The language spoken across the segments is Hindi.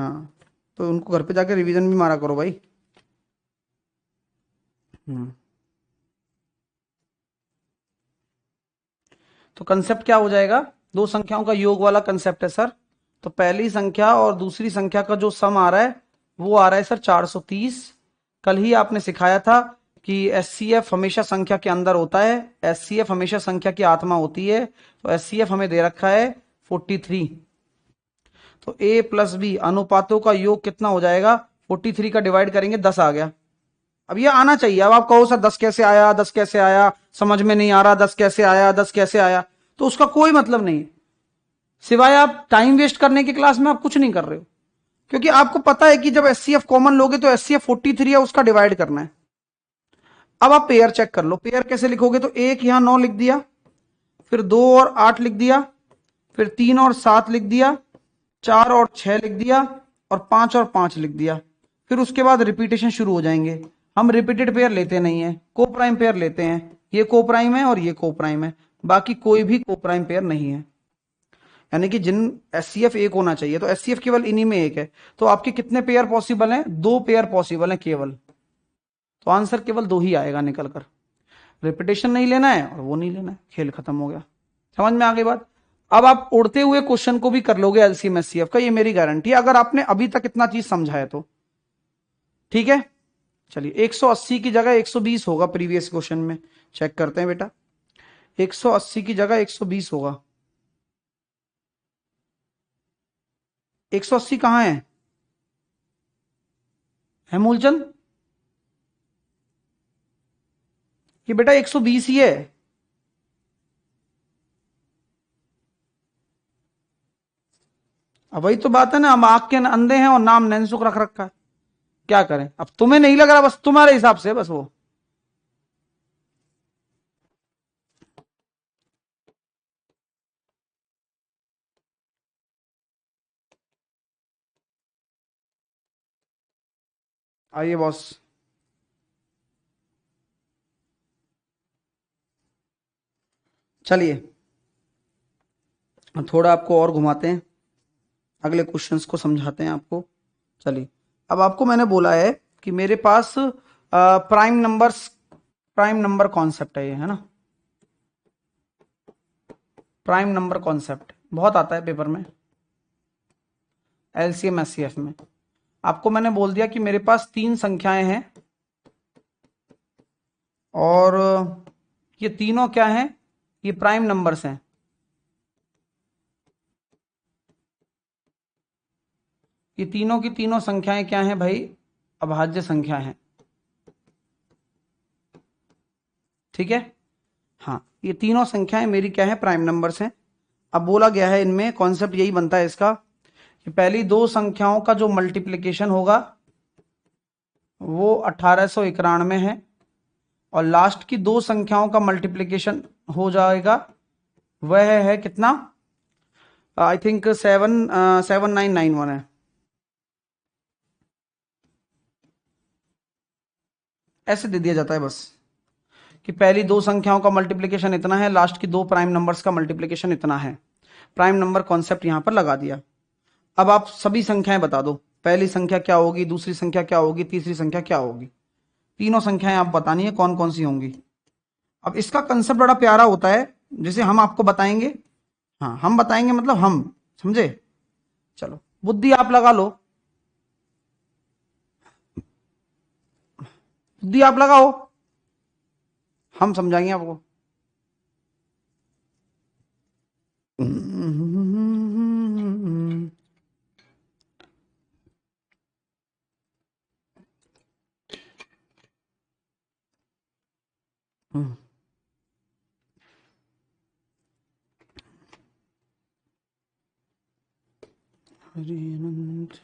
हाँ, तो उनको घर पे जाके रिवीजन भी मारा करो भाई। तो कंसेप्ट क्या हो जाएगा? दो संख्याओं का योग वाला कंसेप्ट है सर। तो पहली संख्या और दूसरी संख्या का जो सम आ रहा है वो आ रहा है सर 430। कल ही आपने सिखाया था कि एचसीएफ हमेशा संख्या के अंदर होता है, एचसीएफ हमेशा संख्या की आत्मा होती है। तो एचसीएफ हमें दे रखा है 43। तो ए प्लस बी अनुपातों का योग कितना हो जाएगा? 43 का डिवाइड करेंगे 10 आ गया। अब ये आना चाहिए। अब आप कहो सर 10 कैसे आया, 10 कैसे आया, समझ में नहीं आ रहा, 10 कैसे आया, 10 कैसे आया, तो उसका कोई मतलब नहीं है, सिवाय आप टाइम वेस्ट करने की क्लास में आप कुछ नहीं कर रहे हो। क्योंकि आपको पता है कि जब एचसीएफ कॉमन लोगे तो एचसीएफ 43 है, उसका डिवाइड करना है। अब आप पेयर चेक कर लो, पेयर कैसे लिखोगे? तो एक यहां 9 लिख दिया, फिर 2 और 8 लिख दिया, फिर 3 और 7 लिख दिया, 4 और 6 लिख दिया, और 5 और 5 लिख दिया। फिर उसके बाद रिपीटेशन शुरू हो जाएंगे। हम रिपीटेड पेयर लेते नहीं है, को प्राइम पेयर लेते हैं। ये को प्राइम है और ये को प्राइम है, बाकी कोई भी को प्राइम पेयर नहीं है। यानी कि जिन एचसीएफ एक होना चाहिए, तो एचसीएफ केवल इन्हीं में एक है। तो आपके कितने पेयर पॉसिबल हैं? 2 पेयर पॉसिबल हैं केवल। तो आंसर केवल 2 ही आएगा निकल कर। रिपीटेशन नहीं लेना है और वो नहीं लेना है, खेल खत्म हो गया। समझ में आ गई बात? अब आप उड़ते हुए क्वेश्चन को भी कर लोगे एलसीएम एचसीएफ का, ये मेरी गारंटी है, अगर आपने अभी तक इतना चीज समझा है तो। ठीक है, चलिए 180 की जगह 120 होगा प्रीवियस क्वेश्चन में। चेक करते हैं बेटा, 180 की जगह 120 होगा। 180 कहां है मूलचंद? ये बेटा 120 ही है। अब वही तो बात है ना, हम आग के अंधे हैं और नाम नैनसुख रख रखा है। क्या करें? अब तुम्हें नहीं लग रहा, बस तुम्हारे हिसाब से बस वो। आइए बॉस। चलिए थोड़ा आपको और घुमाते हैं, अगले क्वेश्चंस को समझाते हैं आपको। चलिए, अब आपको मैंने बोला है कि मेरे पास prime numbers, prime number concept है ये, है ना? प्राइम नंबर कॉन्सेप्ट बहुत आता है पेपर में, एलसीएम एचसीएफ में। आपको मैंने बोल दिया कि मेरे पास 3 संख्याएं हैं, और ये तीनों क्या हैं? ये प्राइम नंबर्स हैं। ये तीनों की तीनों संख्याएं क्या हैं भाई? अभाज्य संख्या हैं। ठीक है, हाँ, ये तीनों संख्याएं मेरी क्या है? प्राइम नंबर्स हैं। अब बोला गया है इनमें, कॉन्सेप्ट यही बनता है इसका कि पहली दो संख्याओं का जो मल्टीप्लिकेशन होगा वो 1891 है, और लास्ट की दो संख्याओं का मल्टीप्लिकेशन हो जाएगा, वह है कितना? आई थिंक 7991 है। ऐसे दे दिया जाता है बस, कि पहली दो संख्याओं का मल्टीप्लिकेशन इतना है, लास्ट की दो प्राइम नंबर्स का मल्टीप्लिकेशन इतना है। प्राइम नंबर कॉन्सेप्ट यहां पर लगा दिया। अब आप सभी संख्याएं बता दो, पहली संख्या क्या होगी, दूसरी संख्या क्या होगी, तीसरी संख्या क्या होगी। तीनों संख्याएं आप बतानी है कौन कौन सी होंगी। अब इसका कंसेप्ट बड़ा प्यारा होता है, जैसे हम आपको बताएंगे। हाँ, हम बताएंगे मतलब हम, समझे? चलो बुद्धि आप लगा लो, बुद्धि आप लगाओ, हम समझाएंगे आपको। हरे अनंत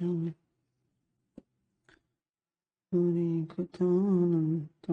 हरे कथानंत।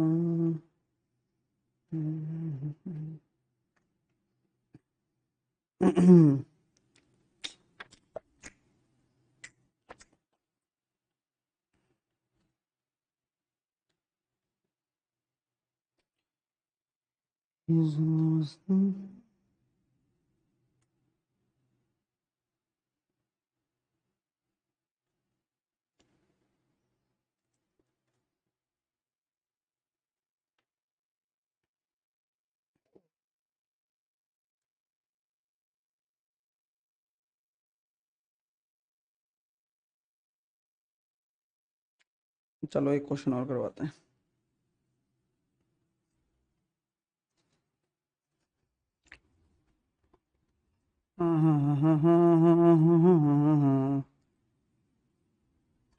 चलो एक क्वेश्चन और करवाते हैं। हाँ हाँ हाँ हाँ हाँ